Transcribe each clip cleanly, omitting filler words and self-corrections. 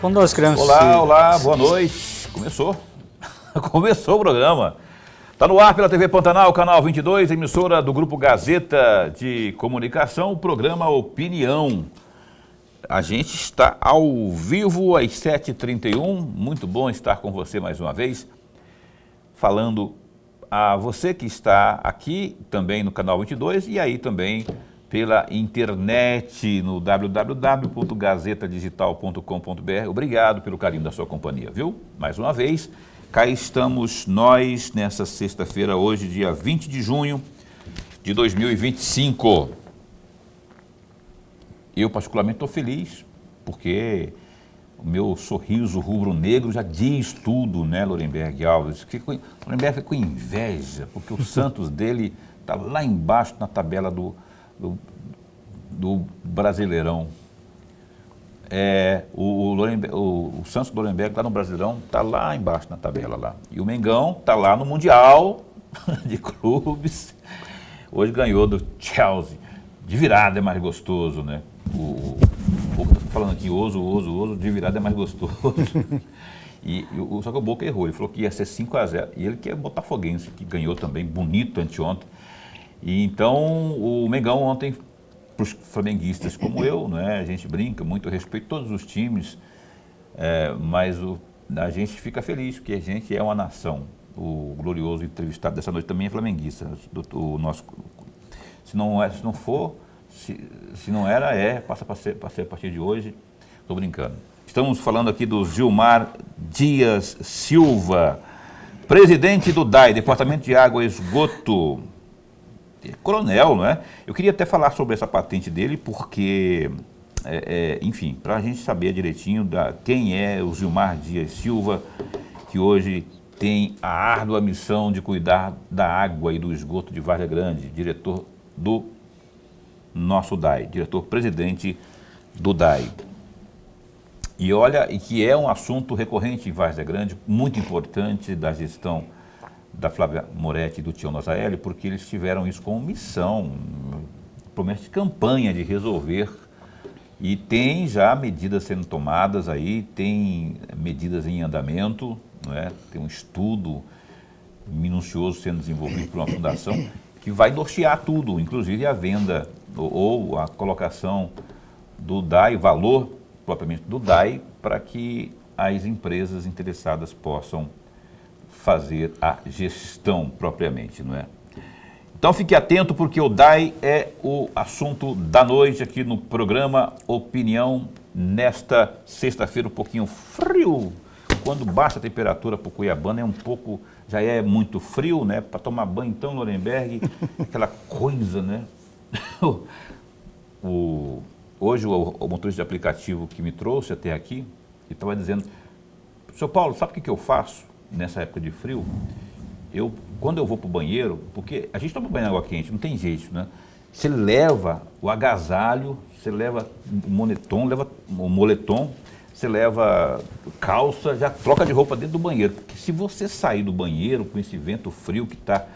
Quando nós criamos... Olá, boa noite. Começou o programa. Está no ar pela TV Pantanal, canal 22, emissora do Grupo Gazeta de Comunicação, o programa Opinião. A gente está ao vivo às 7h31, muito bom estar com você mais uma vez, falando a você que está aqui também no canal 22 e aí também pela internet no www.gazetadigital.com.br. Obrigado pelo carinho da sua companhia, viu? Mais uma vez, cá estamos nós nessa sexta-feira, hoje, dia 20 de junho de 2025. Eu, particularmente, estou feliz, porque o meu sorriso rubro-negro já diz tudo, né, Lorenberg Alves? Lorenberg fica com inveja, porque o Santos dele está lá embaixo na tabela do Brasileirão. O Santos do Lorenberg lá no Brasileirão está lá embaixo na tabela lá. E o Mengão está lá no Mundial de Clubes. Hoje ganhou do Chelsea. De virada é mais gostoso, né? Tô falando aqui, oso, de virada é mais gostoso. Só que o Boca errou, ele falou que ia ser 5-0. E ele que é botafoguense, que ganhou também, bonito anteontem. E então o Mengão ontem, para os flamenguistas como eu, né, a gente brinca muito, eu respeito todos os times, mas a gente fica feliz, porque a gente é uma nação. O glorioso entrevistado dessa noite também é flamenguista. Se não era, passa para ser a partir de hoje. Estou brincando. Estamos falando aqui do Gilmar Dias Silva, presidente do DAI, Departamento de Água e Esgoto. Coronel, não é? Eu queria até falar sobre essa patente dele, porque, enfim, para a gente saber direitinho quem é o Gilmar Dias Silva, que hoje tem a árdua missão de cuidar da água e do esgoto de Várzea Grande, diretor do nosso DAI, diretor-presidente do DAI. E olha, que é um assunto recorrente em Várzea Grande, muito importante da gestão da Flávia Moretti e do Tião Nazaeli, porque eles tiveram isso como missão, promessa de campanha de resolver, e tem já medidas sendo tomadas aí, tem medidas em andamento, não é? Tem um estudo minucioso sendo desenvolvido por uma fundação que vai nortear tudo, inclusive a venda ou a colocação do DAI, valor propriamente do DAI, para que as empresas interessadas possam fazer a gestão propriamente, não é? Então fique atento, porque o DAI é o assunto da noite aqui no programa Opinião, nesta sexta-feira um pouquinho frio. Quando baixa a temperatura para o Cuiabano já é muito frio, né? Para tomar banho então, Lorenberg, aquela coisa, né? Hoje o motorista de aplicativo que me trouxe até aqui, ele estava dizendo: Sr. Paulo, sabe o que eu faço nessa época de frio? Quando eu vou para o banheiro, porque a gente toma banho de água quente, não tem jeito, né? Você leva o agasalho, você leva o moletom, você leva calça, já troca de roupa dentro do banheiro. Porque se você sair do banheiro com esse vento frio que está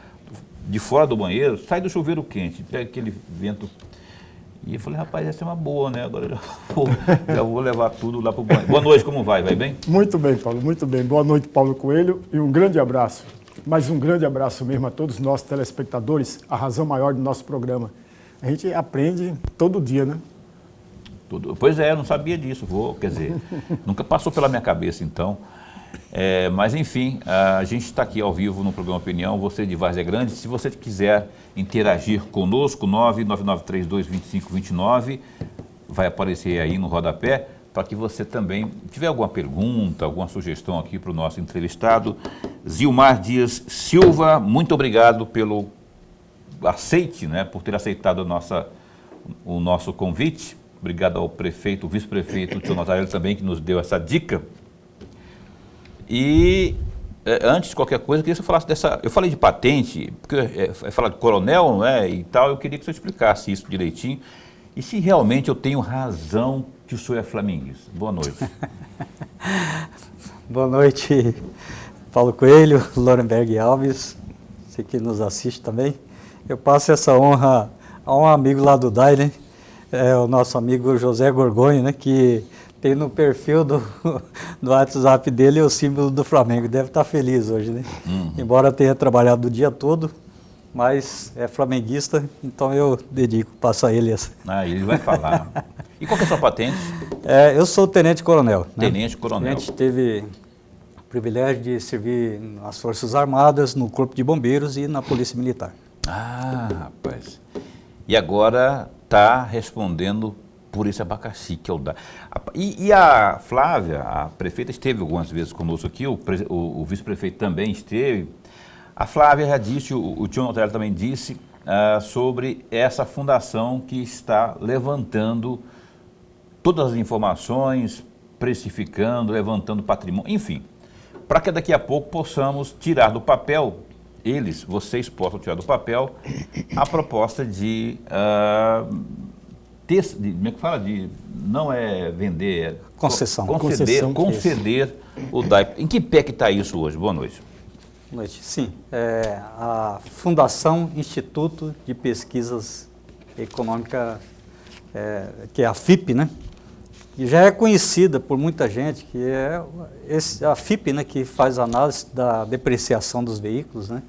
de fora do banheiro, sai do chuveiro quente, pega aquele vento. E eu falei, rapaz, essa é uma boa, né? Agora já vou levar tudo lá para o banheiro. Boa noite, como vai? Vai bem? Muito bem, Paulo, muito bem. Boa noite, Paulo Coelho, e um grande abraço. Mas um grande abraço mesmo a todos os nossos telespectadores, a razão maior do nosso programa. A gente aprende todo dia, né? Pois é, eu não sabia disso, quer dizer, nunca passou pela minha cabeça então. Mas enfim, a gente está aqui ao vivo no programa Opinião, você de Várzea Grande. Se você quiser interagir conosco, 999322529, vai aparecer aí no rodapé, para que você também tiver alguma pergunta, alguma sugestão aqui para o nosso entrevistado. Gilmar Dias Silva, muito obrigado pelo aceite, né, por ter aceitado o nosso convite. Obrigado ao prefeito, o vice-prefeito Tião Nazaeli também, que nos deu essa dica. E antes de qualquer coisa, eu queria que você falasse eu falei de patente, porque falar de coronel, não é, e tal, eu queria que você explicasse isso direitinho. E se realmente eu tenho razão que o senhor é flamenguista. Boa noite. Boa noite, Paulo Coelho, Lorenberg Alves, você que nos assiste também. Eu passo essa honra a um amigo lá do DAI, né? O nosso amigo José Gorgonha, né? Que tem no perfil do WhatsApp dele o símbolo do Flamengo. Deve estar feliz hoje, né? Embora tenha trabalhado o dia todo, mas é flamenguista, então eu dedico, passo a ele essa. Ele vai falar. E qual que é a sua patente? Eu sou tenente-coronel. Tenente-coronel. A gente teve o privilégio de servir nas Forças Armadas, no Corpo de Bombeiros e na Polícia Militar. Rapaz. E agora está respondendo por esse abacaxi que é o DAI. E a Flávia, a prefeita, esteve algumas vezes conosco aqui, o vice-prefeito também esteve. A Flávia já disse, o tio Notelli também disse, sobre essa fundação que está levantando todas as informações, precificando, levantando patrimônio, enfim, para que daqui a pouco possamos tirar do papel, vocês possam tirar do papel a proposta de, como é que fala? Não é vender, é concessão. Conceder o DAI. Em que pé que está isso hoje? Boa noite. Boa noite. Sim, a Fundação Instituto de Pesquisas Econômicas, que é a FIP, né? Que já é conhecida por muita gente, que é a FIP, né, que faz análise da depreciação dos veículos, né?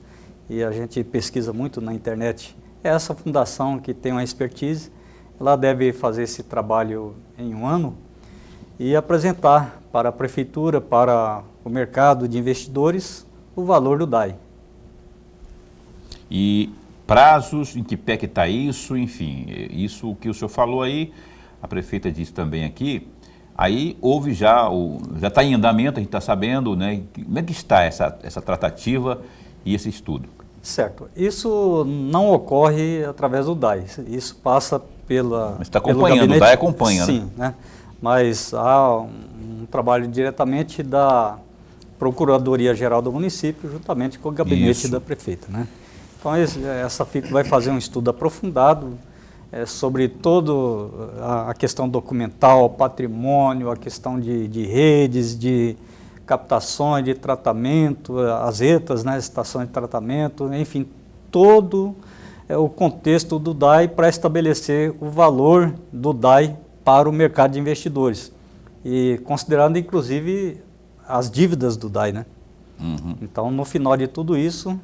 E a gente pesquisa muito na internet. É essa fundação que tem uma expertise, ela deve fazer esse trabalho em um ano e apresentar para a prefeitura, para o mercado de investidores, o valor do DAI. E prazos, em que pé que está isso, enfim, isso que o senhor falou aí, a prefeita disse também aqui, aí houve já está em andamento, a gente está sabendo, né, como é que está essa tratativa e esse estudo? Certo, isso não ocorre através do DAI, isso passa Mas está acompanhando, o DAI acompanha, sim, né? Mas há um trabalho diretamente da Procuradoria-Geral do município, juntamente com o gabinete da prefeita, né? Então essa FIP vai fazer um estudo aprofundado sobre toda a questão documental, patrimônio, a questão de redes, de captações, de tratamento, as ETAs, né, estações de tratamento, enfim, todo o contexto do DAI para estabelecer o valor do DAI para o mercado de investidores. E considerando, inclusive, as dívidas do DAI, né? Então, no final de tudo isso,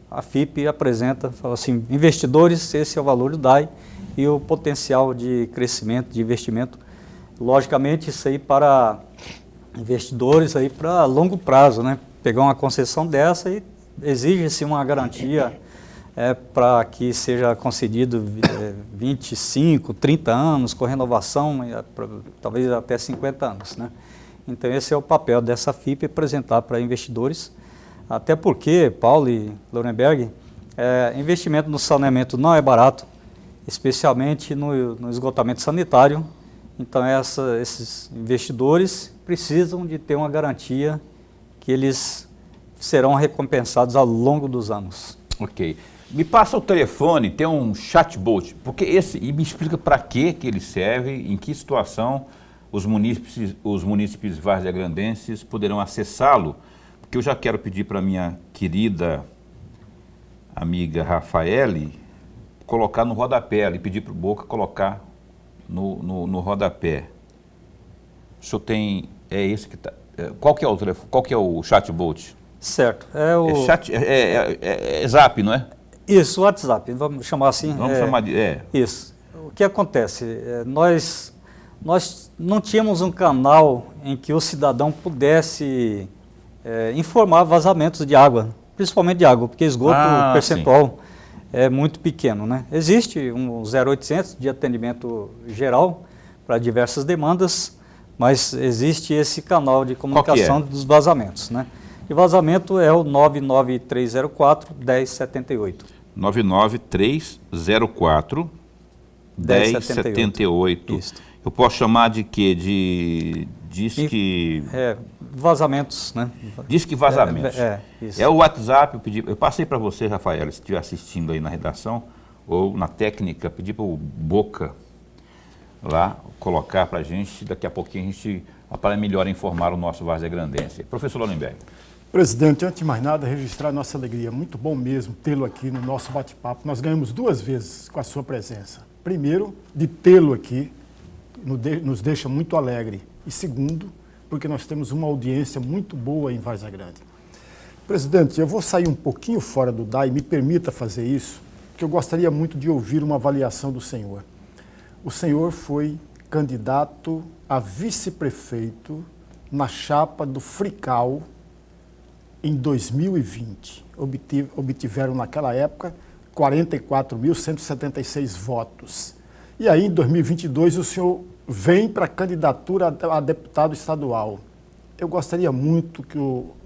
a FIP apresenta, fala assim, investidores, esse é o valor do DAI e o potencial de crescimento, de investimento. Logicamente, isso aí para investidores aí para longo prazo, né? Pegar uma concessão dessa e exige-se uma garantia para que seja concedido 25, 30 anos, com renovação, talvez até 50 anos, né? Então esse é o papel dessa FIP, apresentar para investidores, até porque, Paulo e Lorenberg, investimento no saneamento não é barato, especialmente no esgotamento sanitário. Então esses investidores precisam de ter uma garantia que eles serão recompensados ao longo dos anos. Ok. Me passa o telefone, tem um chatbot, e me explica para que ele serve, em que situação os munícipes varziagrandenses poderão acessá-lo, porque eu já quero pedir para minha querida amiga Rafaele colocar no rodapé, e pedir para o Boca colocar no rodapé. O senhor tem, esse que está, qual que é o telefone, qual que é o chatbot? Certo, é Zap, não é? Isso, WhatsApp, vamos chamar assim. Vamos chamar de... Isso. O que acontece? Nós não tínhamos um canal em que o cidadão pudesse informar vazamentos de água, principalmente de água, porque esgoto percentual é muito pequeno, né? Existe um 0800 de atendimento geral para diversas demandas, mas existe esse canal de comunicação dos vazamentos, né? E vazamento é o 99304-1078. 99304 1078. Isso. Eu posso chamar de quê? Disque... vazamentos, né? Disque vazamentos. Isso. É o WhatsApp, eu passei para você, Rafael, se estiver assistindo aí na redação ou na técnica, pedi para o Boca lá colocar para a gente, daqui a pouquinho a gente, para melhor informar o nosso varziagrandense. Professor Lorenberg. Presidente, antes de mais nada, registrar nossa alegria. Muito bom mesmo tê-lo aqui no nosso bate-papo. Nós ganhamos 2 vezes com a sua presença. Primeiro, de tê-lo aqui, nos deixa muito alegre. E segundo, porque nós temos uma audiência muito boa em Várzea Grande. Presidente, eu vou sair um pouquinho fora do DAI, me permita fazer isso, porque eu gostaria muito de ouvir uma avaliação do senhor. O senhor foi candidato a vice-prefeito na chapa do Frical em 2020. Obtiveram naquela época 44.176 votos. E aí, em 2022, o senhor vem para a candidatura a deputado estadual. Eu gostaria muito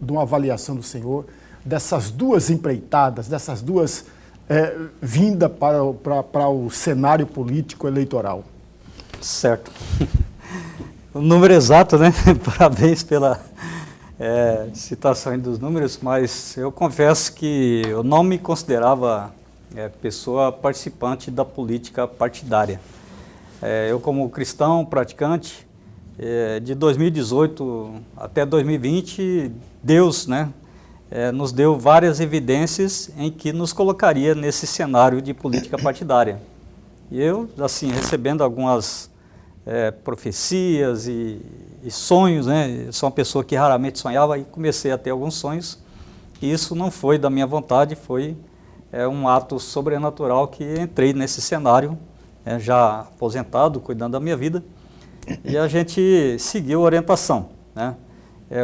de uma avaliação do senhor dessas duas empreitadas, dessas duas vindas para o cenário político eleitoral. Certo. O número exato, né? Parabéns pela citação aí dos números, mas eu confesso que eu não me considerava pessoa participante da política partidária. Eu, como cristão praticante, de 2018 até 2020, Deus, né, nos deu várias evidências em que nos colocaria nesse cenário de política partidária. E eu, assim, recebendo algumas profecias e sonhos, né, eu sou uma pessoa que raramente sonhava e comecei a ter alguns sonhos, e isso não foi da minha vontade, foi um ato sobrenatural que entrei nesse cenário, já aposentado, cuidando da minha vida, e a gente seguiu a orientação, né?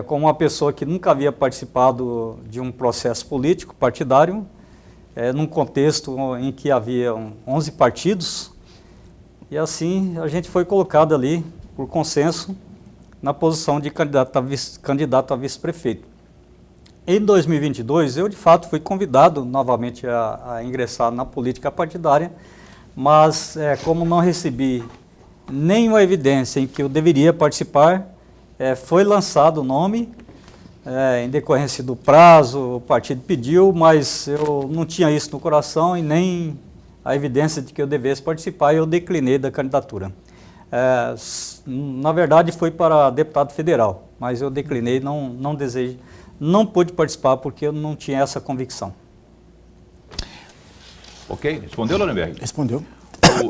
Como uma pessoa que nunca havia participado de um processo político partidário, num contexto em que havia 11 partidos, e assim a gente foi colocado ali, por consenso, na posição de candidato a vice-prefeito. Em 2022, eu de fato fui convidado novamente a ingressar na política partidária, mas como não recebi nenhuma evidência em que eu deveria participar, foi lançado o nome, em decorrência do prazo, o partido pediu, mas eu não tinha isso no coração e nem a evidência de que eu devesse participar, e eu declinei da candidatura. Na verdade foi para deputado federal, mas eu declinei, não desejo, não pude participar porque eu não tinha essa convicção. Ok? Respondeu, Lorenberg? Respondeu.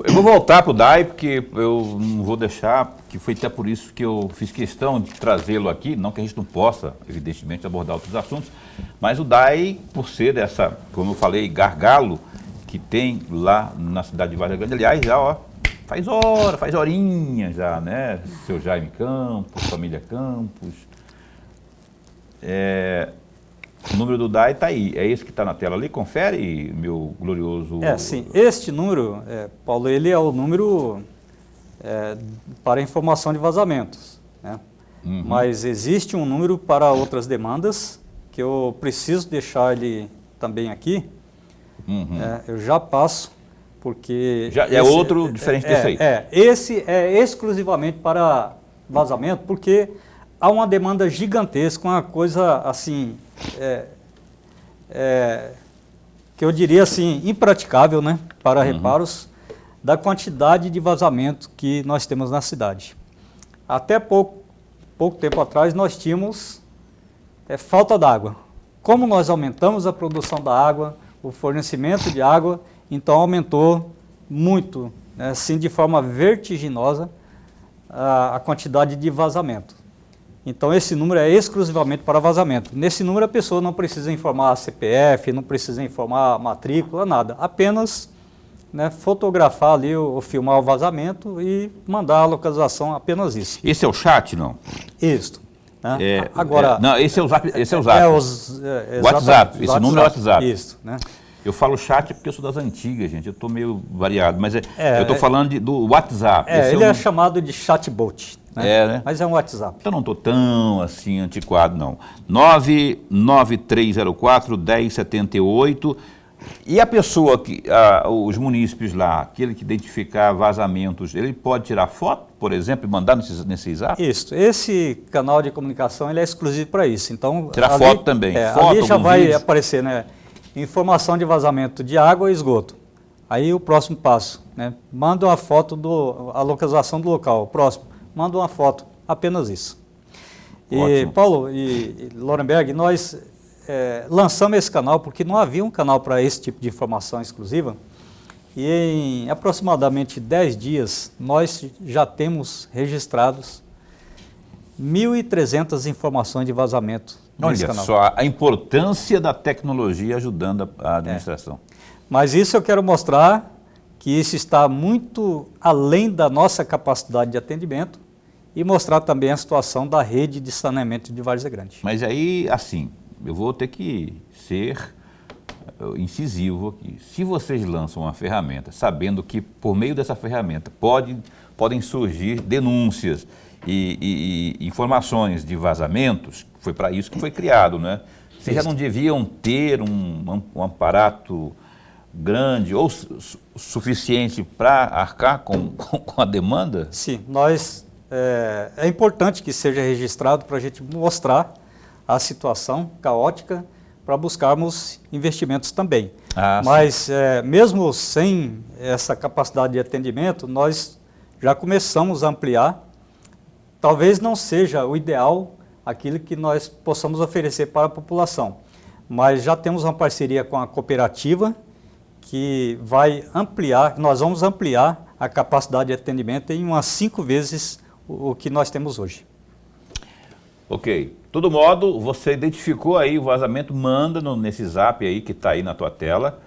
Eu vou voltar para o DAI, porque eu não vou deixar, que foi até por isso que eu fiz questão de trazê-lo aqui, não que a gente não possa, evidentemente, abordar outros assuntos, mas o DAI, por ser dessa, como eu falei, gargalo, que tem lá na cidade de Várzea Grande, aliás, já, ó, faz horinha já, né? Seu Jaime Campos, família Campos. O número do DAI está aí, é esse que está na tela ali, confere, meu glorioso... Sim, este número, Paulo, ele é o número para informação de vazamentos, né? Uhum. Mas existe um número para outras demandas, que eu preciso deixar ele também aqui. Uhum. Eu já passo, porque... Já é outro diferente desse aí. Esse é exclusivamente para vazamento, porque há uma demanda gigantesca, uma coisa assim, que eu diria assim, impraticável, né, para reparos, da quantidade de vazamento que nós temos na cidade. Até pouco tempo atrás nós tínhamos falta d'água. Como nós aumentamos a produção da água, o fornecimento de água, então aumentou muito, assim, de forma vertiginosa, a quantidade de vazamento. Então esse número é exclusivamente para vazamento. Nesse número a pessoa não precisa informar a CPF, não precisa informar a matrícula, nada. Apenas fotografar ali ou filmar o vazamento e mandar a localização, apenas isso. Esse é o chat, não? Isso. Né? Agora, não, esse é o Zap. WhatsApp, esse número é o WhatsApp. Isso, né? Eu falo chat porque eu sou das antigas, gente, eu estou meio variado, mas eu estou falando do WhatsApp. Ele é chamado de chatbot, né? Mas é um WhatsApp. Então não estou tão assim antiquado, não. 99304-1078. E a pessoa, os munícipes lá, aquele que identificar vazamentos, ele pode tirar foto, por exemplo, e mandar nesse zap? Isso. Esse canal de comunicação ele é exclusivo para isso. Então, tirar foto também. Ali já vai aparecer, né? Informação de vazamento de água e esgoto. Aí o próximo passo, né? Manda uma foto a localização do local. O próximo, manda uma foto, apenas isso. E Paulo e Lorenberg, nós lançamos esse canal porque não havia um canal para esse tipo de informação exclusiva. E em aproximadamente 10 dias nós já temos registrados 1.300 informações de vazamento nesse Olha canal. só a importância da tecnologia ajudando a administração. Mas isso eu quero mostrar que isso está muito além da nossa capacidade de atendimento e mostrar também a situação da rede de saneamento de Várzea Grande. Mas aí, assim, eu vou ter que ser incisivo aqui. Se vocês lançam uma ferramenta, sabendo que por meio dessa ferramenta podem surgir denúncias e informações de vazamentos, foi para isso que foi criado, né? Vocês já não deviam ter um aparato grande ou suficiente para arcar com a demanda? Sim, é importante que seja registrado para a gente mostrar a situação caótica para buscarmos investimentos também. Mas mesmo sem essa capacidade de atendimento, nós já começamos a ampliar. Talvez não seja o ideal aquilo que nós possamos oferecer para a população, mas já temos uma parceria com a cooperativa que vai ampliar, nós vamos ampliar a capacidade de atendimento em umas 5 vezes o que nós temos hoje. Ok. De todo modo, você identificou aí o vazamento, manda nesse zap aí que está aí na tua tela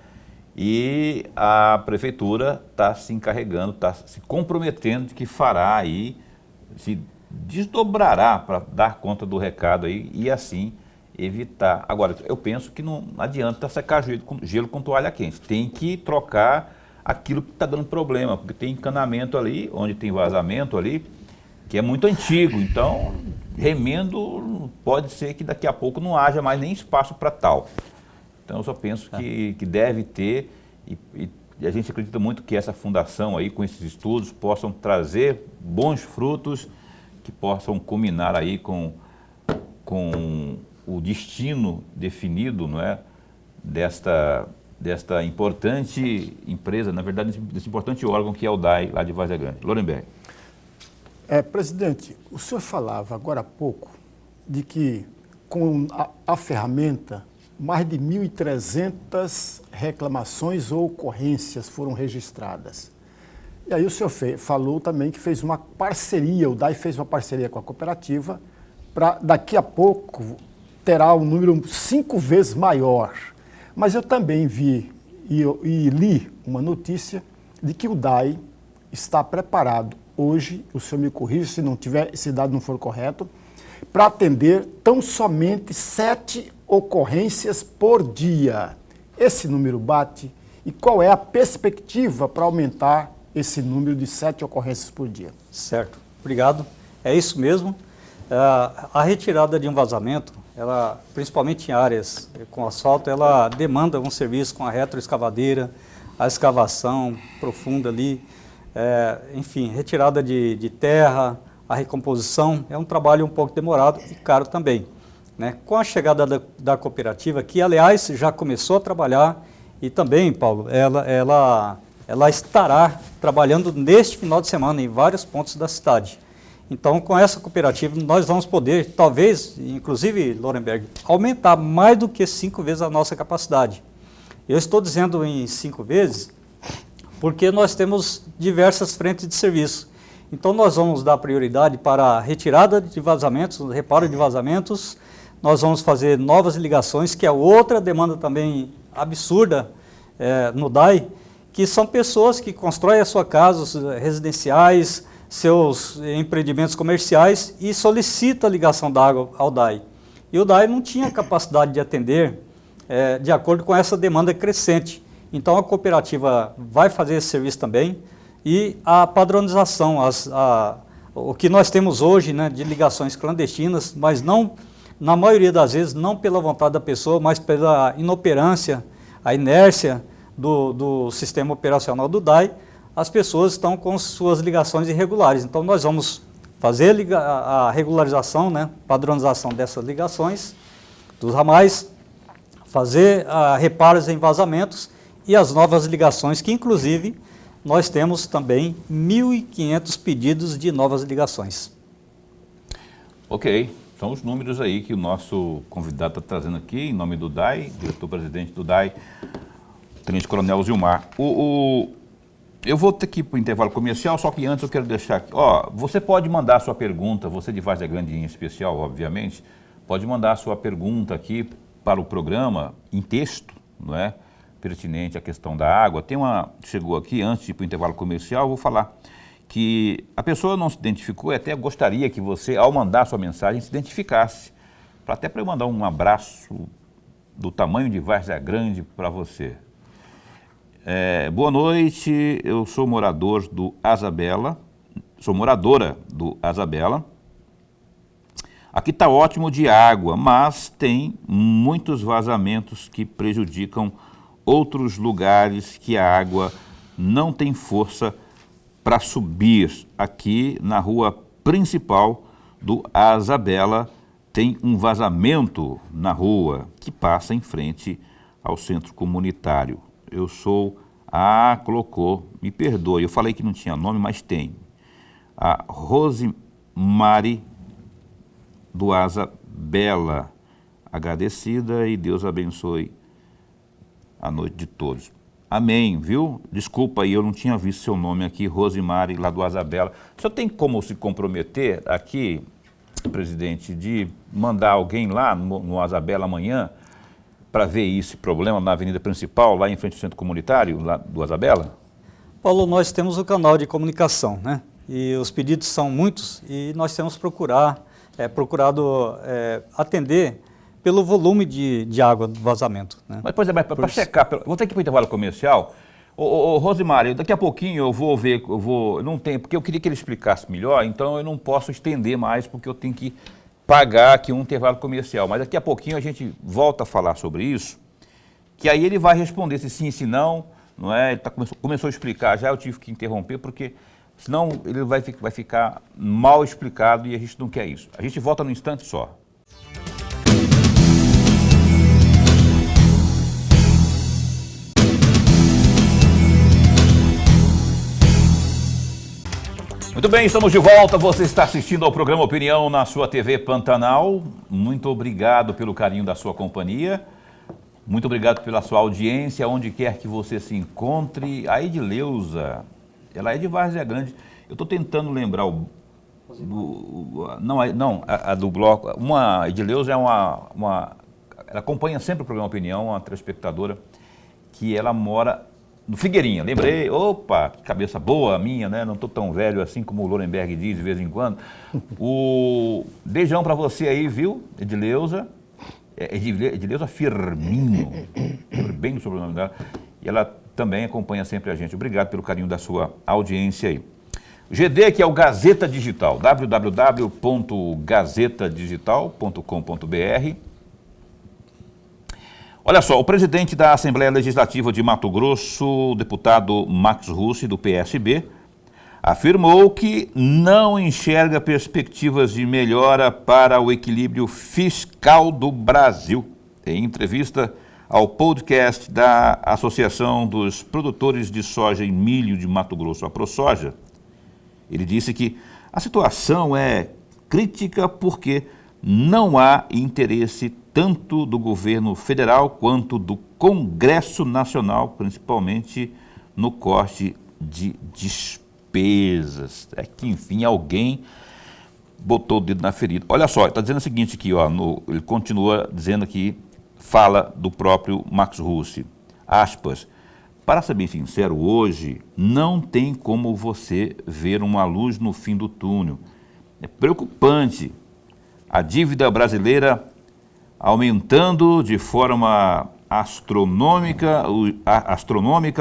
e a prefeitura está se encarregando, está se comprometendo de que fará aí, se desdobrará para dar conta do recado aí e assim evitar. Agora, eu penso que não adianta secar gelo com toalha quente, tem que trocar aquilo que está dando problema, porque tem encanamento ali, onde tem vazamento ali, que é muito antigo, então remendo pode ser que daqui a pouco não haja mais nem espaço para tal. Então eu só penso que deve ter e a gente acredita muito que essa fundação aí com esses estudos possam trazer bons frutos que possam culminar aí com o destino definido, não é, desta importante empresa, na verdade desse importante órgão que é o DAI lá de Várzea Grande. Lorenberg. Presidente, o senhor falava agora há pouco de que com a ferramenta mais de 1.300 reclamações ou ocorrências foram registradas. E aí o senhor falou também que fez uma parceria, o DAI fez uma parceria com a cooperativa para daqui a pouco terá um número 5 vezes maior. Mas eu também vi e li uma notícia de que o DAI está preparado hoje, o senhor me corrija se não tiver, esse dado não for correto, para atender tão somente 7 ocorrências por dia. Esse número bate? E qual é a perspectiva para aumentar esse número de 7 ocorrências por dia? Certo, obrigado. É isso mesmo. A retirada de um vazamento, ela, principalmente em áreas com asfalto, ela demanda um serviço com a retroescavadeira, a escavação profunda ali, enfim, retirada de terra, a recomposição, é um trabalho um pouco demorado e caro também, né? Com a chegada da cooperativa, que aliás já começou a trabalhar, e também, Paulo, ela estará trabalhando neste final de semana em vários pontos da cidade. Então, com essa cooperativa, nós vamos poder, talvez, inclusive, Lorenberg, aumentar mais do que 5 vezes a nossa capacidade. Eu estou dizendo em 5 vezes porque nós temos diversas frentes de serviço. Então, nós vamos dar prioridade para a retirada de vazamentos, reparo de vazamentos, nós vamos fazer novas ligações, que é outra demanda também absurda no DAI, que são pessoas que constroem a sua casa, residenciais, seus empreendimentos comerciais e solicitam a ligação da água ao DAI. E o DAI não tinha capacidade de atender de acordo com essa demanda crescente. Então a cooperativa vai fazer esse serviço também e a padronização, o que nós temos hoje, né, de ligações clandestinas, mas não, na maioria das vezes, não pela vontade da pessoa, mas pela inoperância, a inércia do sistema operacional do DAI, as pessoas estão com suas ligações irregulares. Então nós vamos fazer a regularização, né, padronização dessas ligações dos ramais, fazer reparos em vazamentos e as novas ligações, que inclusive nós temos também 1.500 pedidos de novas ligações. Ok, são os números aí que o nosso convidado está trazendo aqui, em nome do DAI, diretor-presidente do DAI, Tenente Coronel Zilmar. Eu vou ter que ir para o intervalo comercial, só que antes eu quero deixar aqui. Ó, você pode mandar a sua pergunta, você de Várzea Grande em especial, obviamente, pode mandar a sua pergunta aqui para o programa em texto, não é? Pertinente à questão da água. Chegou aqui, antes de ir para o intervalo comercial, eu vou falar que a pessoa não se identificou e até gostaria que você, ao mandar a sua mensagem, se identificasse. Até para eu mandar um abraço do tamanho de Várzea Grande para você. Boa noite, eu sou moradora do Azabela. Aqui está ótimo de água, mas tem muitos vazamentos que prejudicam outros lugares que a água não tem força para subir. Aqui na rua principal do Azabela tem um vazamento na rua que passa em frente ao centro comunitário. Eu sou... colocou, me perdoe, eu falei que não tinha nome, mas tem. A Rosemary do Azabela. Agradecida e Deus abençoe a noite de todos. Amém, viu? Desculpa aí, eu não tinha visto seu nome aqui, Rosemary, lá do Azabela. O senhor tem como se comprometer aqui, presidente, de mandar alguém lá no Azabela amanhã para ver esse problema na avenida principal, lá em frente ao centro comunitário, lá do Azabela? Paulo, nós temos o canal de comunicação, né? E os pedidos são muitos e nós temos procurado atender pelo volume de água do vazamento, né? Mas, pois é, para checar, vou ter que ir para o intervalo comercial. Ô Rosemary, daqui a pouquinho eu vou ver, não tem, porque eu queria que ele explicasse melhor, então eu não posso estender mais, porque eu tenho que pagar aqui um intervalo comercial. Mas daqui a pouquinho a gente volta a falar sobre isso, que aí ele vai responder se sim, se não, não é? Ele começou a explicar, já eu tive que interromper, porque senão ele vai ficar mal explicado e a gente não quer isso. A gente volta num instante só. Muito bem, estamos de volta. Você está assistindo ao programa Opinião na sua TV Pantanal. Muito obrigado pelo carinho da sua companhia. Muito obrigado pela sua audiência, onde quer que você se encontre. A Edileuza, ela é de Várzea Grande. Eu estou tentando lembrar a do bloco. A Edileuza é ela acompanha sempre o programa Opinião, uma telespectadora, que ela mora no Figueirinha. Lembrei, opa, que cabeça boa a minha, né? Não estou tão velho assim como o Lorenberg diz de vez em quando. Beijão para você aí, viu, Edileuza? Edileuza Firmino, lembro bem do sobrenome dela. E ela também acompanha sempre a gente. Obrigado pelo carinho da sua audiência aí. GD, que é o Gazeta Digital, www.gazetadigital.com.br. Olha só, o presidente da Assembleia Legislativa de Mato Grosso, o deputado Max Russi, do PSB, afirmou que não enxerga perspectivas de melhora para o equilíbrio fiscal do Brasil. Em entrevista ao podcast da Associação dos Produtores de Soja e Milho de Mato Grosso, a ProSoja, ele disse que a situação é crítica porque não há interesse tanto do governo federal quanto do Congresso Nacional, principalmente no corte de despesas. É que, enfim, alguém botou o dedo na ferida. Olha só, está dizendo o seguinte aqui, ó, ele continua dizendo que fala do próprio Max Russi, aspas, para ser bem sincero, hoje não tem como você ver uma luz no fim do túnel. É preocupante. A dívida brasileira aumentando de forma astronômica,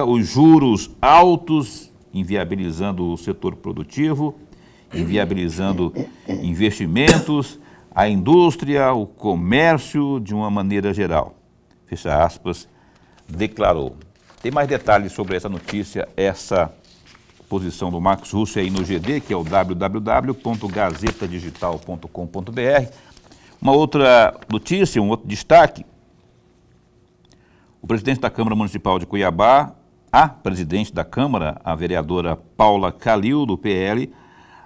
os juros altos, inviabilizando o setor produtivo, inviabilizando investimentos, a indústria, o comércio de uma maneira geral. Fecha aspas, declarou. Tem mais detalhes sobre essa notícia, essa posição do Max Russi aí no GD, que é o www.gazetadigital.com.br. Uma outra notícia, um outro destaque, o presidente da Câmara Municipal de Cuiabá, a presidente da Câmara, a vereadora Paula Calil, do PL,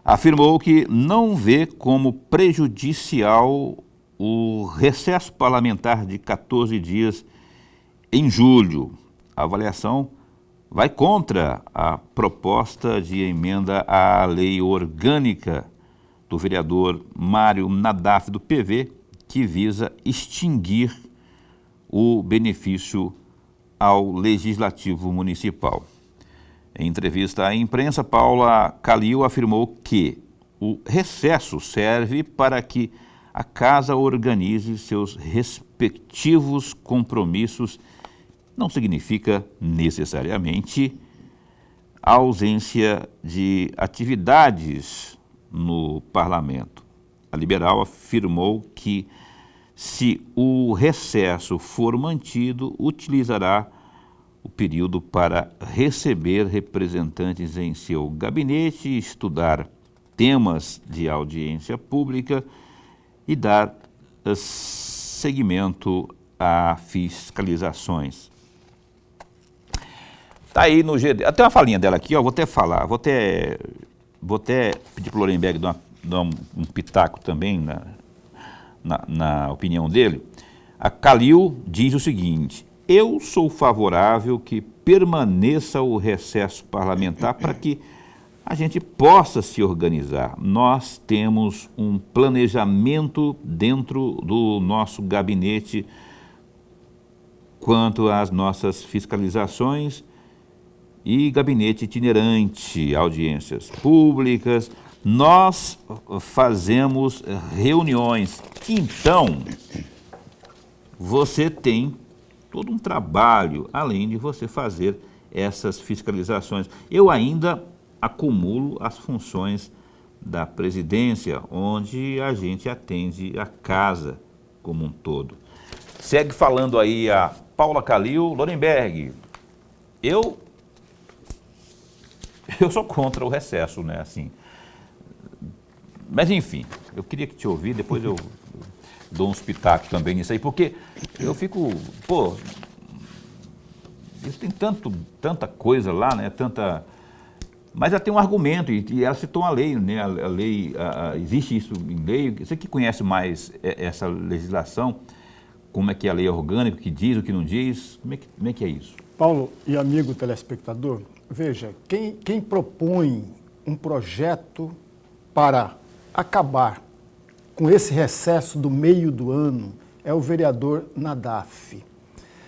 afirmou que não vê como prejudicial o recesso parlamentar de 14 dias em julho. A avaliação vai contra a proposta de emenda à lei orgânica do vereador Mário Nadaf, do PV, que visa extinguir o benefício ao Legislativo Municipal. Em entrevista à imprensa, Paula Calil afirmou que o recesso serve para que a Casa organize seus respectivos compromissos. Não significa necessariamente a ausência de atividades no parlamento. A liberal afirmou que, se o recesso for mantido, utilizará o período para receber representantes em seu gabinete, estudar temas de audiência pública e dar seguimento a fiscalizações. Tá aí no GD. Até uma falinha dela aqui, ó, vou até falar, vou até pedir para o Lorenberg dar um pitaco também na opinião dele. A Calil diz o seguinte: eu sou favorável que permaneça o recesso parlamentar para que a gente possa se organizar. Nós temos um planejamento dentro do nosso gabinete quanto às nossas fiscalizações e gabinete itinerante, audiências públicas. Nós fazemos reuniões. Então, você tem todo um trabalho, além de você fazer essas fiscalizações. Eu ainda acumulo as funções da presidência, onde a gente atende a casa como um todo. Segue falando aí a Paula Calil. Lorenberg, eu sou contra o recesso, né, assim. Mas, enfim, eu queria que te ouvir, depois eu dou uns pitacos também nisso aí, porque eu fico, pô, isso tem tanta coisa lá, né, mas já tem um argumento, e ela citou uma lei, né, a lei, existe isso em lei, você que conhece mais essa legislação, como é que é a lei orgânica, o que diz, o que não diz, como é que é isso? Paulo e amigo telespectador, veja, quem propõe um projeto para acabar com esse recesso do meio do ano é o vereador Nadaf.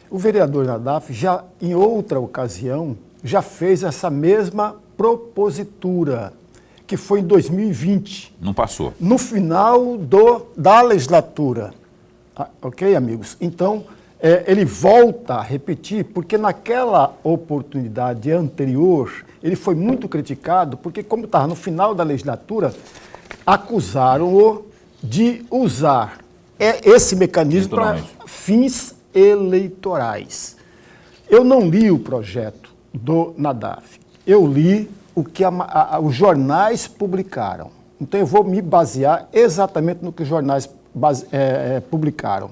O vereador Nadaf, já em outra ocasião, já fez essa mesma propositura, que foi em 2020. Não passou. No final da legislatura. Ok, amigos? Então, ele volta a repetir, porque naquela oportunidade anterior, ele foi muito criticado, porque como estava no final da legislatura, acusaram-o de usar esse mecanismo para fins eleitorais. Eu não li o projeto do Nadaf, eu li o que os jornais publicaram. Então eu vou me basear exatamente no que os jornais publicaram.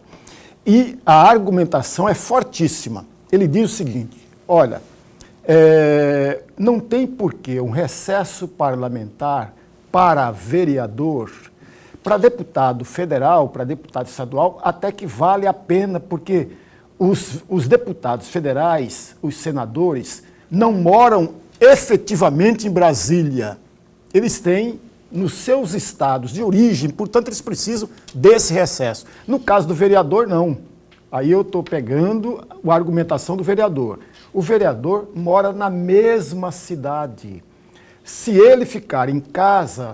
E a argumentação é fortíssima. Ele diz o seguinte: olha, não tem porquê um recesso parlamentar para vereador, para deputado federal, para deputado estadual, até que vale a pena, porque os deputados federais, os senadores, não moram efetivamente em Brasília. Eles têm nos seus estados de origem, portanto, eles precisam desse recesso. No caso do vereador, não. Aí eu estou pegando a argumentação do vereador. O vereador mora na mesma cidade. Se ele ficar em casa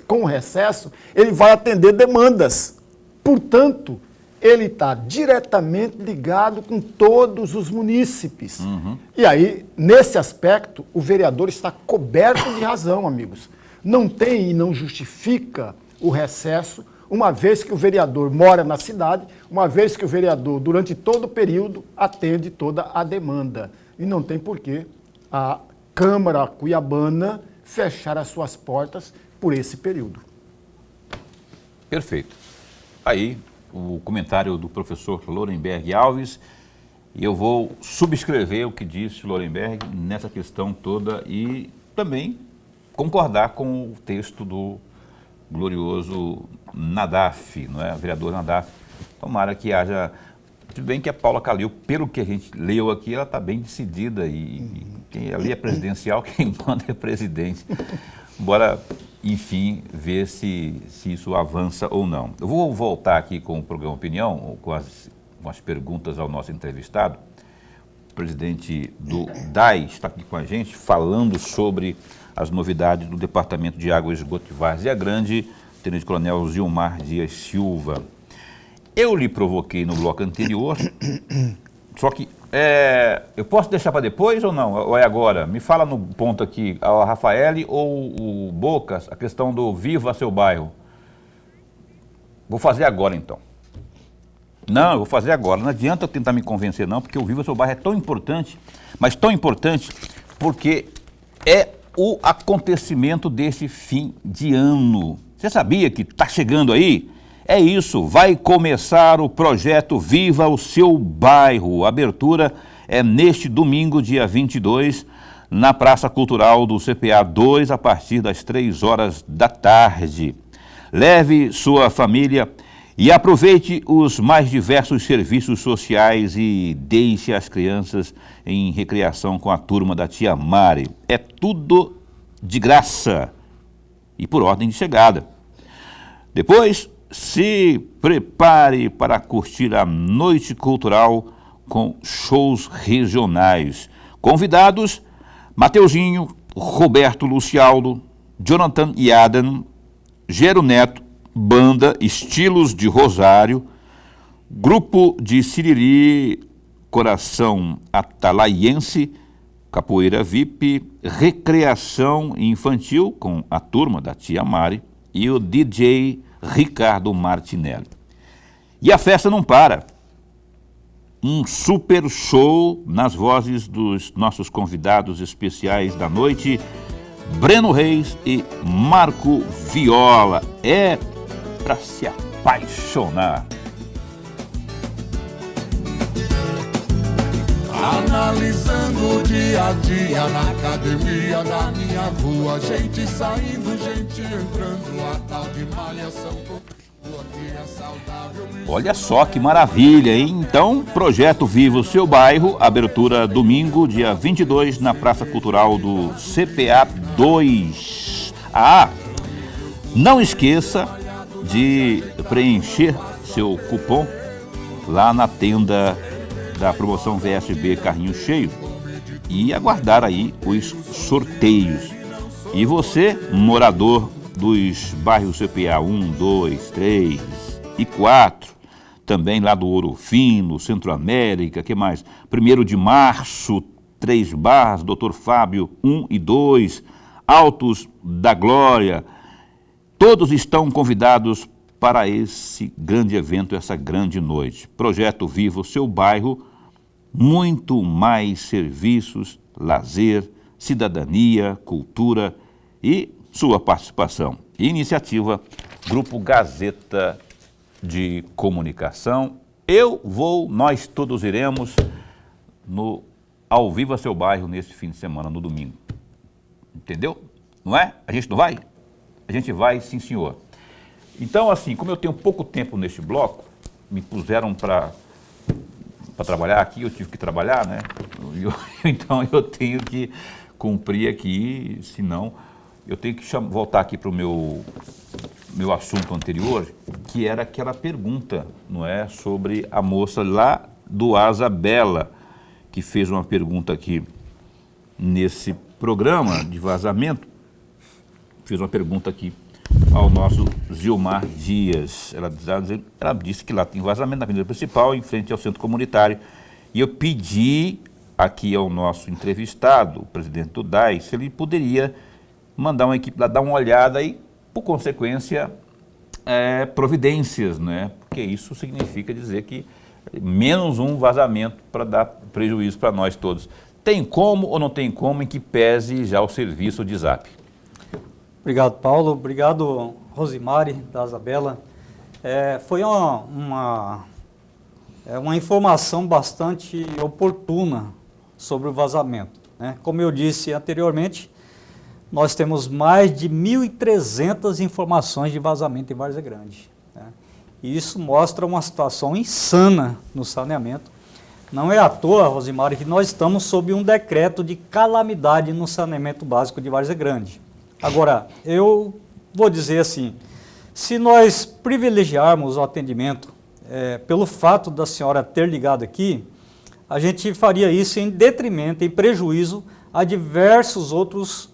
com o recesso, ele vai atender demandas. Portanto, ele está diretamente ligado com todos os munícipes. Uhum. E aí, nesse aspecto, o vereador está coberto de razão, amigos. Não tem e não justifica o recesso, uma vez que o vereador mora na cidade, uma vez que o vereador, durante todo o período, atende toda a demanda. E não tem porquê a Câmara Cuiabana fechar as suas portas por esse período. Perfeito. Aí, o comentário do professor Lorenberg Alves, e eu vou subscrever o que disse o Lorenberg nessa questão toda e também concordar com o texto do glorioso Nadaf, não é? O vereador Nadaf. Tomara que haja Tudo bem que a Paula Calil, pelo que a gente leu aqui, ela está bem decidida e quem ali é presidencial, quem manda é presidente. Bora, enfim, ver se isso avança ou não. Eu vou voltar aqui com o programa Opinião, com as perguntas ao nosso entrevistado. O presidente do DAI está aqui com a gente, falando sobre as novidades do Departamento de Água e Esgoto de Várzea Grande, Tenente Coronel Gilmar Dias Silva. Eu lhe provoquei no bloco anterior, só que eu posso deixar para depois ou não? Ou é agora? Me fala no ponto aqui, a Rafael ou o Bocas, a questão do Viva Seu Bairro. Vou fazer agora então. Não, eu vou fazer agora. Não adianta eu tentar me convencer não, porque o Viva Seu Bairro é tão importante, mas tão importante porque é o acontecimento desse fim de ano. Você sabia que está chegando aí? É isso, vai começar o projeto Viva o Seu Bairro. A abertura é neste domingo, dia 22, na Praça Cultural do CPA 2, a partir das 3 horas da tarde. Leve sua família e aproveite os mais diversos serviços sociais e deixe as crianças em recreação com a turma da Tia Mari. É tudo de graça e por ordem de chegada. Depois, se prepare para curtir a noite cultural com shows regionais. Convidados, Mateuzinho, Roberto Lucialdo, Jonathan Yaden, Gero Neto, Banda Estilos de Rosário, Grupo de Siriri, Coração Atalaiense, Capoeira VIP, Recreação Infantil com a turma da Tia Mari e o DJ Ricardo Martinelli. E a festa não para. Um super show nas vozes dos nossos convidados especiais da noite, Breno Reis e Marco Viola. É para se apaixonar. Analisando o dia a dia na academia da minha rua, gente saindo, gente entrando, a tal de malhação continua que é saudável. Olha só que maravilha, hein? Então, projeto Viva o Seu Bairro, abertura domingo, dia 22, na Praça Cultural do CPA 2. Não esqueça de preencher seu cupom lá na tenda da promoção VSB Carrinho Cheio e aguardar aí os sorteios. E você, morador dos bairros CPA 1, 2, 3 e 4, também lá do Ouro Fino, Centro América, que mais? 1º de Março, 3 Barras, Dr. Fábio 1 e 2, Altos da Glória, todos estão convidados para esse grande evento, essa grande noite. Projeto Viva o Seu Bairro, muito mais serviços, lazer, cidadania, cultura e sua participação. Iniciativa Grupo Gazeta de Comunicação. Nós todos iremos ao Viva Seu Bairro nesse fim de semana, no domingo. Entendeu? Não é? A gente não vai? A gente vai, sim senhor. Então, assim, como eu tenho pouco tempo neste bloco, me puseram para trabalhar aqui, eu tive que trabalhar, né? Então eu tenho que cumprir aqui, senão eu tenho que voltar aqui para o meu assunto anterior, que era aquela pergunta, não é? Sobre a moça lá do Asa Bela, que fez uma pergunta aqui nesse programa de vazamento, fez uma pergunta aqui ao nosso Gilmar Dias. Ela disse que lá tem vazamento na avenida principal, em frente ao centro comunitário. E eu pedi aqui ao nosso entrevistado, o presidente do DAI, se ele poderia mandar uma equipe lá dar uma olhada e, por consequência, providências, né? Porque isso significa dizer que menos um vazamento para dar prejuízo para nós todos. Tem como ou não tem como em que pese já o serviço de Zap? Obrigado, Paulo. Obrigado, Rosimari, da Isabela. Foi uma informação bastante oportuna sobre o vazamento, né? Como eu disse anteriormente, nós temos mais de 1.300 informações de vazamento em Várzea Grande, né? E isso mostra uma situação insana no saneamento. Não é à toa, Rosimari, que nós estamos sob um decreto de calamidade no saneamento básico de Várzea Grande. Agora, eu vou dizer assim, se nós privilegiarmos o atendimento, pelo fato da senhora ter ligado aqui, a gente faria isso em detrimento, em prejuízo a diversas outras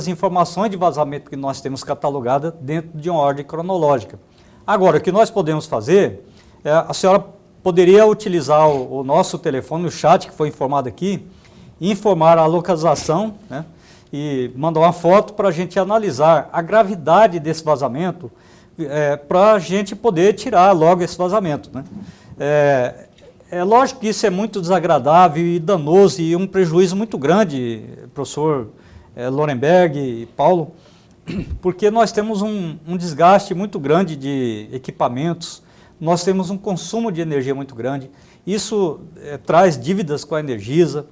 informações de vazamento que nós temos catalogadas dentro de uma ordem cronológica. Agora, o que nós podemos fazer, a senhora poderia utilizar o nosso telefone, o chat que foi informado aqui, informar a localização, né, e mandar uma foto para a gente analisar a gravidade desse vazamento, para a gente poder tirar logo esse vazamento, né. É lógico que isso é muito desagradável e danoso e um prejuízo muito grande, professor Lorenberg e Paulo, porque nós temos um desgaste muito grande de equipamentos, nós temos um consumo de energia muito grande, isso traz dívidas com a Energisa,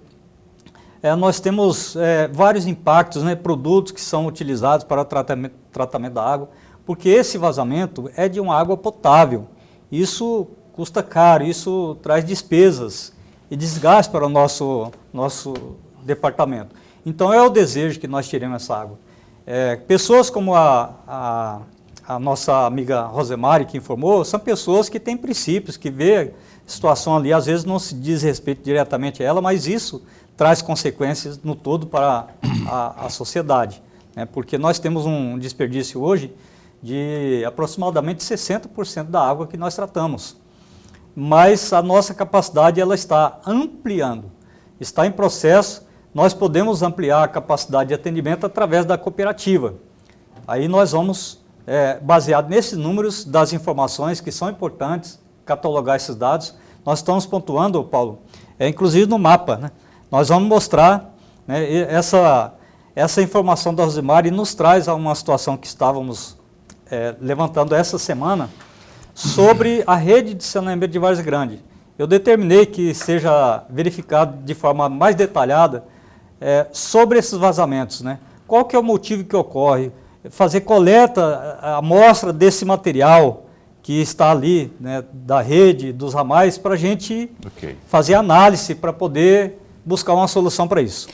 nós temos vários impactos, né, produtos que são utilizados para o tratamento da água, porque esse vazamento é de uma água potável, isso custa caro, isso traz despesas e desgaste para o nosso departamento. Então é o desejo que nós tiremos essa água. Pessoas como a nossa amiga Rosemary, que informou, são pessoas que têm princípios, que vê a situação ali, às vezes não se diz respeito diretamente a ela, mas isso traz consequências no todo para a sociedade, né? Porque nós temos um desperdício hoje de aproximadamente 60% da água que nós tratamos. Mas a nossa capacidade ela está ampliando, está em processo, nós podemos ampliar a capacidade de atendimento através da cooperativa. Aí nós vamos, baseado nesses números das informações que são importantes, catalogar esses dados, nós estamos pontuando, Paulo, inclusive no mapa, né? Nós vamos mostrar, né, essa informação da Rosemary nos traz a uma situação que estávamos levantando essa semana, sobre a rede de saneamento de Várzea Grande. Eu determinei que seja verificado de forma mais detalhada sobre esses vazamentos, né? Qual que é o motivo que ocorre, fazer coleta, amostra desse material que está ali, né, da rede, dos ramais, para a gente fazer análise, para poder buscar uma solução para isso.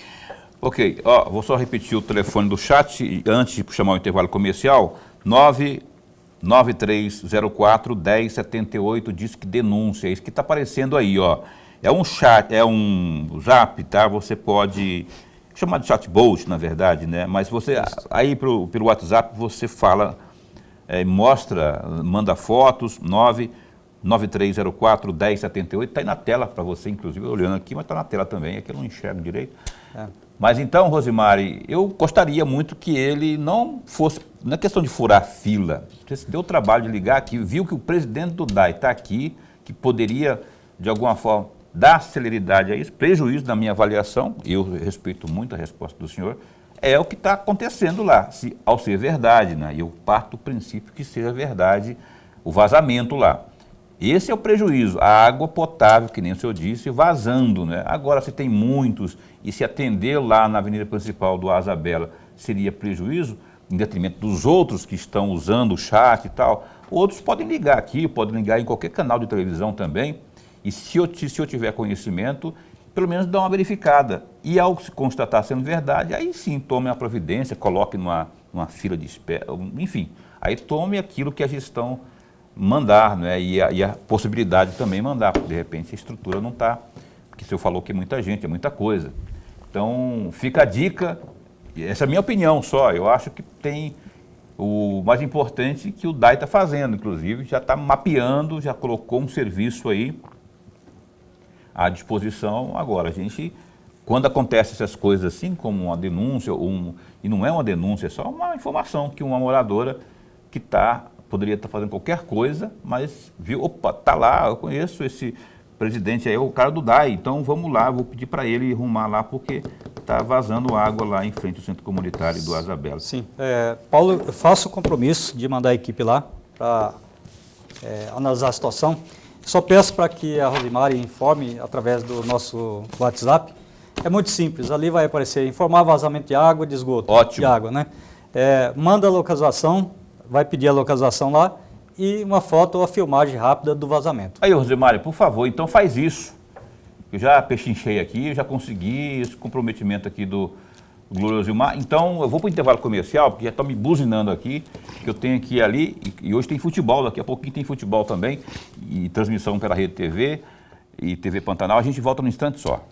Ok, vou só repetir o telefone do chat, antes de chamar o intervalo comercial, 99304-1078, diz que denúncia, é isso que está aparecendo aí, ó. É um chat, é um zap, tá? Você pode chamar de chatbot, na verdade, né? Mas você, aí pelo WhatsApp, você fala, mostra, manda fotos, 99304-1078, está aí na tela para você, inclusive, olhando aqui, mas está na tela também, aqui eu não enxergo direito. Mas então, Rosemary, eu gostaria muito que ele não fosse, não é questão de furar fila, você se deu o trabalho de ligar aqui, viu que o presidente do DAI está aqui, que poderia, de alguma forma, dar celeridade a isso, prejuízo na minha avaliação, eu respeito muito a resposta do senhor, é o que está acontecendo lá, ao ser verdade, né? Eu parto do princípio que seja verdade o vazamento lá. Esse é o prejuízo, a água potável, que nem o senhor disse, vazando, né? Agora, se tem muitos e se atender lá na avenida principal do Asa Bela seria prejuízo, em detrimento dos outros que estão usando o chat e tal, outros podem ligar aqui, podem ligar em qualquer canal de televisão também, e se eu tiver conhecimento, pelo menos dá uma verificada. E ao se constatar sendo verdade, aí sim, tome a providência, coloque numa fila de espera, enfim, aí tome aquilo que a gestão mandar, né? E a possibilidade também mandar, porque de repente a estrutura não está, porque o senhor falou que é muita gente, é muita coisa. Então, fica a dica, essa é a minha opinião só, eu acho que tem o mais importante que o DAI está fazendo, inclusive, já está mapeando, já colocou um serviço aí à disposição. Agora, a gente, quando acontece essas coisas assim, como uma denúncia, e não é uma denúncia, é só uma informação que uma moradora que poderia estar fazendo qualquer coisa, mas viu, opa, tá lá, eu conheço esse presidente aí, é o cara do DAI, então vamos lá, vou pedir para ele arrumar lá, porque está vazando água lá em frente ao centro comunitário do Asa Bela. Sim, Paulo, eu faço o compromisso de mandar a equipe lá para analisar a situação. Só peço para que a Rosemary informe através do nosso WhatsApp. É muito simples, ali vai aparecer informar vazamento de água, de esgoto. Ótimo. De água, né? Manda a localização, vai pedir a localização lá e uma foto ou a filmagem rápida do vazamento. Aí, Rosimário, por favor, então faz isso. Eu já pechinchei aqui, eu já consegui esse comprometimento aqui do Glorioso Gilmar. Então, eu vou para o intervalo comercial, porque já estão me buzinando aqui, que eu tenho aqui e ali, e hoje tem futebol, daqui a pouquinho tem futebol também, e transmissão pela Rede TV e TV Pantanal. A gente volta num instante só.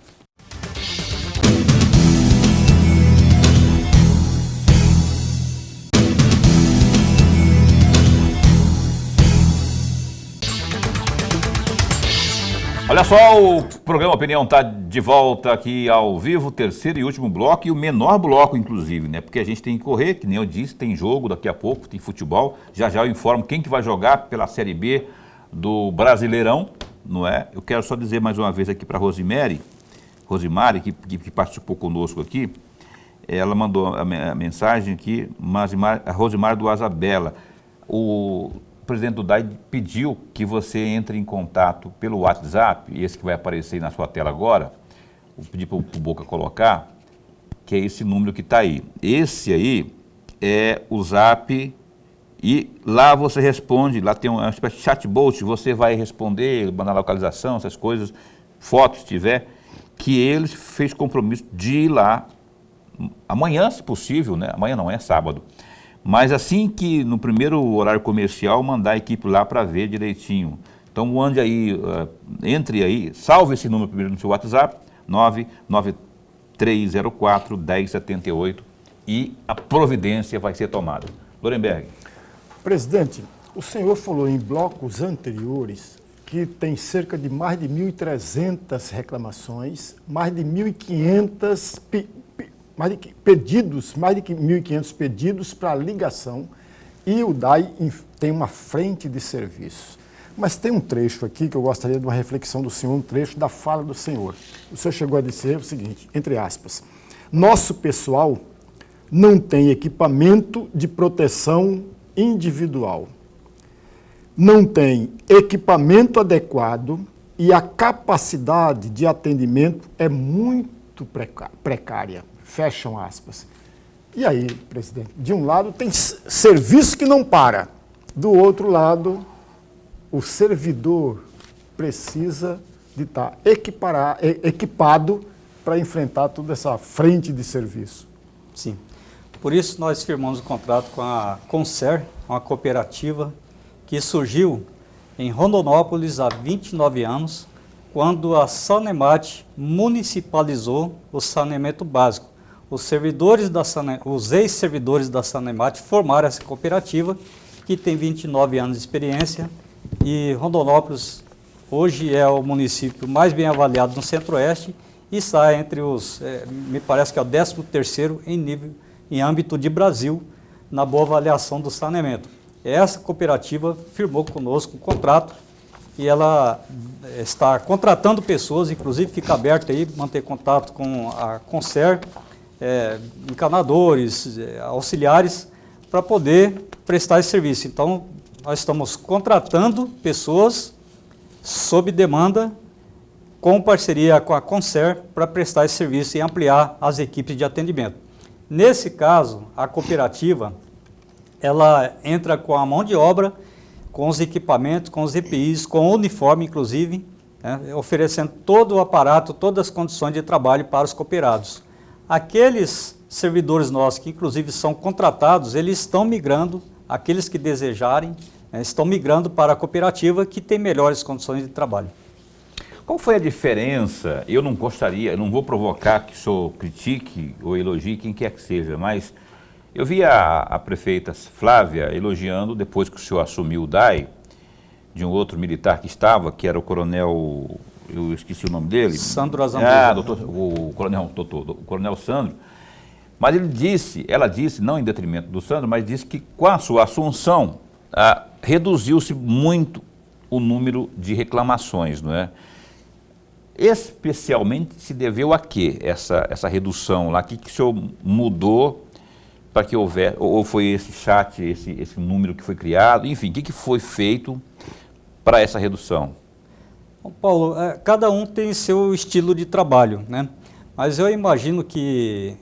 Olha só, o programa Opinião está de volta aqui ao vivo, terceiro e último bloco, e o menor bloco, inclusive, né? Porque a gente tem que correr, que nem eu disse, tem jogo daqui a pouco, tem futebol. Já já eu informo quem que vai jogar pela Série B do Brasileirão, não é? Eu quero só dizer mais uma vez aqui para Rosimari, que participou conosco aqui, ela mandou a mensagem aqui, a Rosimari do Asabela. O presidente do DAI pediu que você entre em contato pelo WhatsApp, esse que vai aparecer aí na sua tela agora, vou pedir para o Boca colocar, que é esse número que está aí. Esse aí é o Zap e lá você responde, lá tem uma espécie de chatbot, você vai responder, mandar localização, essas coisas, fotos se tiver, que ele fez compromisso de ir lá amanhã, se possível, né? Amanhã não, é sábado. Mas assim que no primeiro horário comercial, mandar a equipe lá para ver direitinho. Então entre aí, salve esse número primeiro no seu WhatsApp, 99304-1078 e a providência vai ser tomada. Lorenberg. Presidente, o senhor falou em blocos anteriores que tem cerca de mais de 1.300 reclamações, mais de 1.500 pedidos, mais de 1.500 pedidos para ligação, e o DAI tem uma frente de serviço. Mas tem um trecho aqui que eu gostaria de uma reflexão do senhor, um trecho da fala do senhor. O senhor chegou a dizer o seguinte, entre aspas, nosso pessoal não tem equipamento de proteção individual, não tem equipamento adequado e a capacidade de atendimento é muito precária. Fecham aspas. E aí, presidente, de um lado tem serviço que não para, do outro lado, o servidor precisa de estar equipado para enfrentar toda essa frente de serviço. Sim. Por isso nós firmamos um contrato com a Concer, uma cooperativa que surgiu em Rondonópolis há 29 anos, quando a Sanemat municipalizou o saneamento básico. Os ex-servidores da Sanemat formaram essa cooperativa, que tem 29 anos de experiência, e Rondonópolis hoje é o município mais bem avaliado no Centro-Oeste e está entre me parece que é o 13º em âmbito de Brasil, na boa avaliação do saneamento. Essa cooperativa firmou conosco um contrato e ela está contratando pessoas, inclusive fica aberto aí, manter contato com a Concer, encanadores, auxiliares, para poder prestar esse serviço. Então, nós estamos contratando pessoas sob demanda, com parceria com a Concer, para prestar esse serviço e ampliar as equipes de atendimento. Nesse caso, a cooperativa, ela entra com a mão de obra, com os equipamentos, com os EPIs, com o uniforme, inclusive, né, oferecendo todo o aparato, todas as condições de trabalho para os cooperados. Aqueles servidores nossos que, inclusive, são contratados, eles estão migrando, aqueles que desejarem, estão migrando para a cooperativa que tem melhores condições de trabalho. Qual foi a diferença? Eu não vou provocar que o senhor critique ou elogie quem quer que seja, mas eu vi a prefeita Flávia elogiando, depois que o senhor assumiu o DAI, de um outro militar que estava, que era o coronel, eu esqueci o nome dele. Sandro Azambuja. O coronel Sandro. Mas ela disse, não em detrimento do Sandro, mas disse que com a sua assunção, reduziu-se muito o número de reclamações, não é? Especialmente se deveu a quê essa redução lá? O que o senhor mudou para que houver, ou foi esse chat, esse número que foi criado, enfim, o que foi feito para essa redução? Bom, Paulo, cada um tem seu estilo de trabalho, né? Mas eu imagino que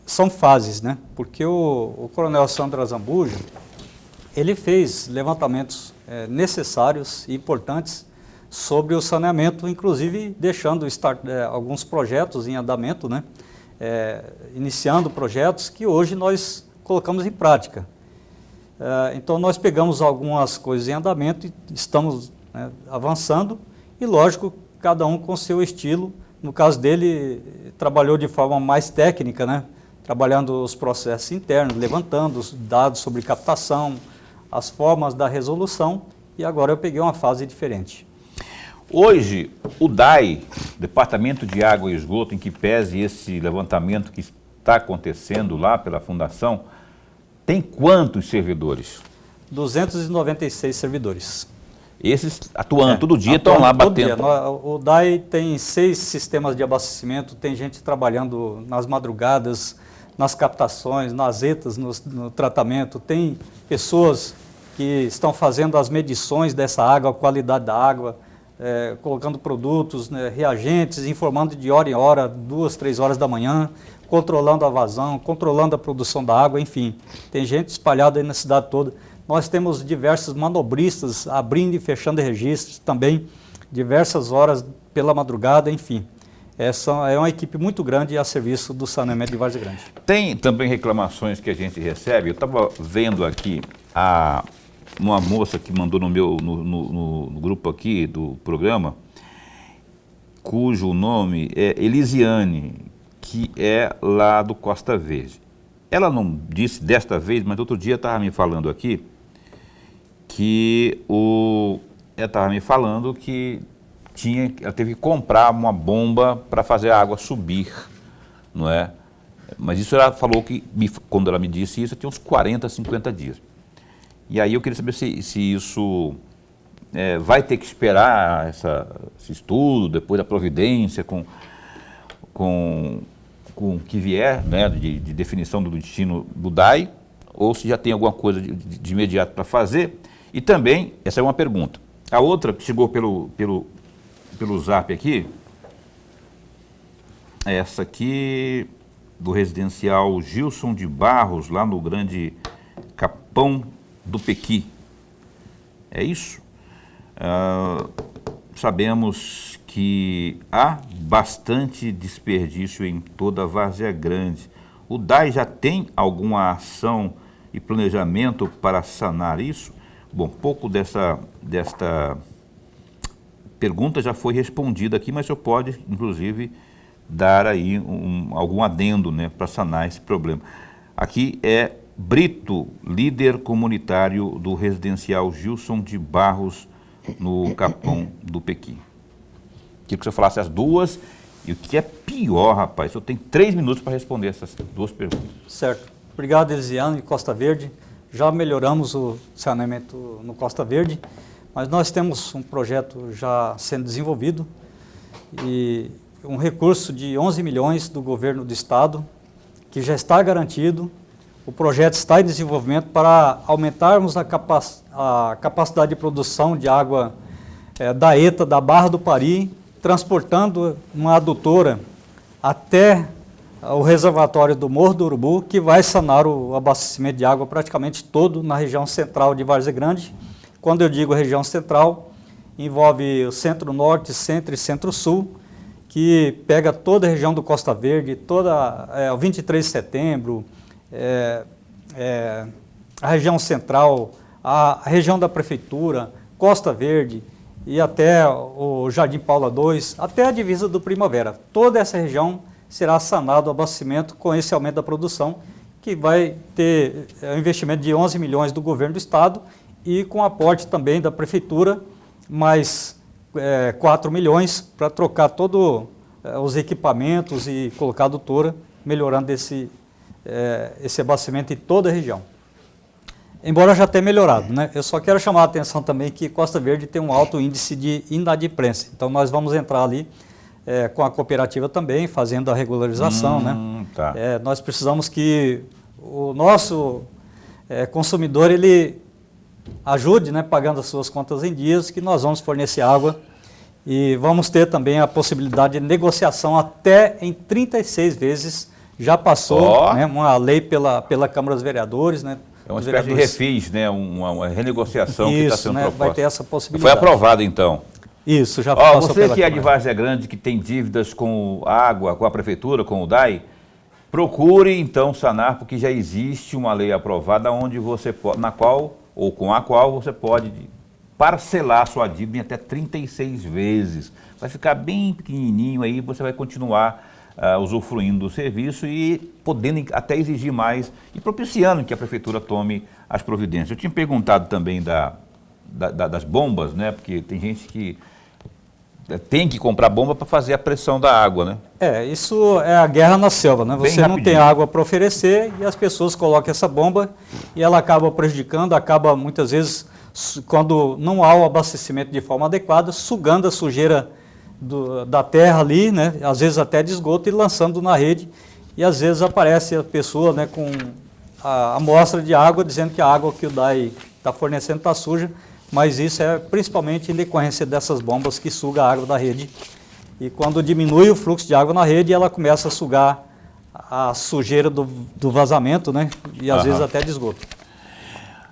são fases, né? Porque o coronel Sandro Azambuja, ele fez levantamentos necessários e importantes sobre o saneamento, inclusive deixando alguns projetos em andamento, né? Iniciando projetos que hoje nós colocamos em prática. Então nós pegamos algumas coisas em andamento e estamos avançando e, lógico, cada um com seu estilo. No caso dele, trabalhou de forma mais técnica, né? Trabalhando os processos internos, levantando os dados sobre captação, as formas da resolução, e agora eu peguei uma fase diferente. Hoje, o DAI, Departamento de Água e Esgoto, em que pese esse levantamento que está acontecendo lá pela Fundação, tem quantos servidores? 296 servidores. Esses atuando todo dia, estão lá batendo. O DAI tem 6 sistemas de abastecimento, tem gente trabalhando nas madrugadas, nas captações, nas etas, no tratamento, tem pessoas que estão fazendo as medições dessa água, a qualidade da água, colocando produtos, né, reagentes, informando de hora em hora, 2, 3 horas da manhã, controlando a vazão, controlando a produção da água, enfim. Tem gente espalhada aí na cidade toda. Nós temos diversos manobristas abrindo e fechando registros também, diversas horas pela madrugada, enfim. Essa é uma equipe muito grande a serviço do saneamento de Várzea Grande. Tem também reclamações que a gente recebe. Eu estava vendo aqui uma moça que mandou no grupo aqui do programa, cujo nome é Elisiane, que é lá do Costa Verde. Ela não disse desta vez, mas outro dia estava me falando aqui que ela estava me falando que ela teve que comprar uma bomba para fazer a água subir, não é? Mas isso ela falou que, quando ela me disse isso, tinha uns 40, 50 dias. E aí eu queria saber se isso vai ter que esperar esse estudo, depois da providência, com o que vier, né, de definição do destino do DAI, ou se já tem alguma coisa de imediato para fazer. E também, essa é uma pergunta. A outra que chegou pelo zap aqui, é essa aqui, do residencial Gilson de Barros, lá no Grande Capão do Pequi. É isso? Sabemos que há bastante desperdício em toda a Várzea Grande. O DAI já tem alguma ação e planejamento para sanar isso? Bom, pouco desta pergunta já foi respondida aqui, mas o senhor pode, inclusive, dar aí algum adendo, né, para sanar esse problema. Aqui é Brito, líder comunitário do residencial Gilson de Barros, no Capão do Pequi. Queria que o senhor falasse as duas, e o que é pior, rapaz, o senhor tem 3 minutos para responder essas duas perguntas. Certo. Obrigado, Elisiane, Costa Verde. Já melhoramos o saneamento no Costa Verde, mas nós temos um projeto já sendo desenvolvido e um recurso de 11 milhões do governo do estado, que já está garantido. O projeto está em desenvolvimento para aumentarmos a capacidade de produção de água da ETA, da Barra do Pari, transportando uma adutora até o reservatório do Morro do Urubu, que vai sanar o abastecimento de água praticamente todo na região central de Várzea Grande. Quando eu digo região central, envolve o centro-norte, centro e centro-sul, que pega toda a região do Costa Verde, o 23 de setembro, a região central, a região da prefeitura, Costa Verde e até o Jardim Paula II, até a divisa do Primavera. Toda essa região será sanado o abastecimento com esse aumento da produção, que vai ter um investimento de 11 milhões do governo do estado e com aporte também da prefeitura, mais 4 milhões para trocar todos os equipamentos e colocar a adutora, melhorando esse abastecimento em toda a região. Embora já tenha melhorado, né? Eu só quero chamar a atenção também que Costa Verde tem um alto índice de inadimplência. Então nós vamos entrar ali com a cooperativa também, fazendo a regularização, né? Tá. Nós precisamos que o nosso consumidor, ele ajude, né, pagando as suas contas em dias, que nós vamos fornecer água e vamos ter também a possibilidade de negociação até em 36 vezes. Já passou, né, uma lei pela Câmara dos Vereadores, né? É uma espécie de refis, né? Uma renegociação que está sendo proposta. Vai ter essa possibilidade. Foi aprovado, então. Isso, já passou Você pela que é de Câmara. Várzea Grande, que tem dívidas com a água, com a prefeitura, com o DAI, procure então sanar, porque já existe uma lei aprovada onde você pode, na qual ou com a qual você pode parcelar sua dívida em até 36 vezes. Vai ficar bem pequenininho aí, você vai continuar usufruindo do serviço e podendo até exigir mais e propiciando que a prefeitura tome as providências. Eu tinha perguntado também das bombas, né? Porque tem gente que tem que comprar bomba para fazer a pressão da água, né? Isso é a guerra na selva, né? Bem Você não tem rapidinho. água para oferecer e as pessoas colocam essa bomba e ela acaba prejudicando, acaba muitas vezes, quando não há o abastecimento de forma adequada, sugando a sujeira da terra ali, né? Às vezes até de esgoto e lançando na rede. E às vezes aparece a pessoa, né, com a amostra de água dizendo que a água que o DAI está fornecendo está suja, mas isso é principalmente em decorrência dessas bombas que sugam a água da rede. E quando diminui o fluxo de água na rede, ela começa a sugar a sujeira do vazamento, né? E às vezes até de esgoto.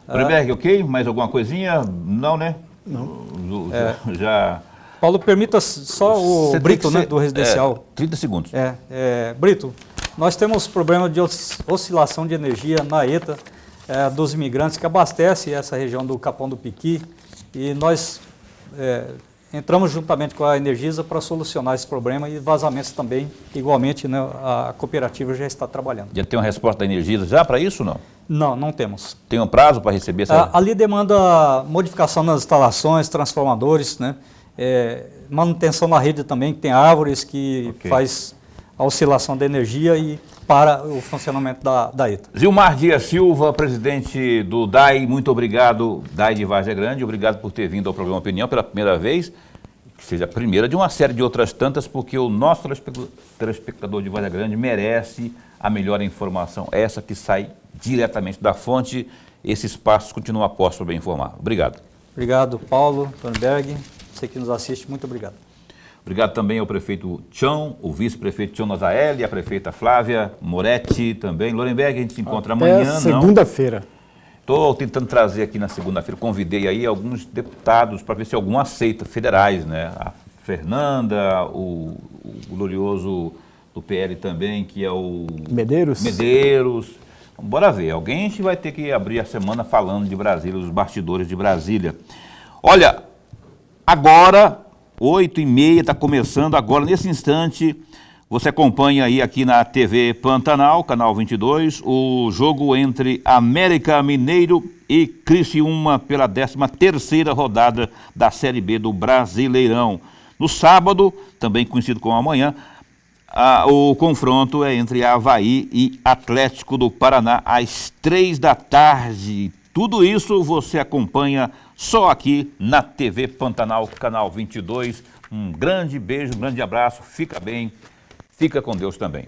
Lorenberg, ok? Mais alguma coisinha? Não, né? Não. Já... Paulo, permita só o Brito, né, do residencial. 30 segundos. Brito, nós temos problema de oscilação de energia na ETA dos imigrantes que abastece essa região do Capão do Piqui e nós entramos juntamente com a Energisa para solucionar esse problema e vazamentos também, igualmente, né, a cooperativa já está trabalhando. Já tem uma resposta da Energisa já para isso ou não? Não temos. Tem um prazo para receber essa... Ali demanda modificação nas instalações, transformadores, né? Manutenção na rede também, que tem árvores que faz a oscilação da energia e para o funcionamento da ETA. Zilmar Dias Silva, presidente do DAI, muito obrigado, DAI de Várzea Grande, obrigado por ter vindo ao programa Opinião pela primeira vez, que seja a primeira de uma série de outras tantas, porque o nosso telespectador de Várzea Grande merece a melhor informação, essa que sai diretamente da fonte. Esse espaço continua posto para bem informar. Obrigado. Obrigado, Paulo, Thornberg. Você que nos assiste, muito obrigado. Obrigado também ao prefeito Tião, o vice-prefeito Tião Nazaelli, a prefeita Flávia Moretti também. Lorenberg, a gente se encontra amanhã, segunda-feira. Estou tentando trazer aqui na segunda-feira, convidei aí alguns deputados para ver se algum aceita, federais, né? A Fernanda, o glorioso do PL também, que é o... Medeiros. Bora ver, alguém a gente vai ter que abrir a semana falando de Brasília, os bastidores de Brasília. Olha... Agora, 8h30, está começando agora, nesse instante, você acompanha aí aqui na TV Pantanal, canal 22, o jogo entre América Mineiro e Criciúma pela 13ª rodada da Série B do Brasileirão. No sábado, também conhecido como amanhã, o confronto é entre Avaí e Atlético do Paraná, às 3 da tarde. Tudo isso você acompanha só aqui na TV Pantanal, canal 22. Um grande beijo, um grande abraço, fica bem, fica com Deus também.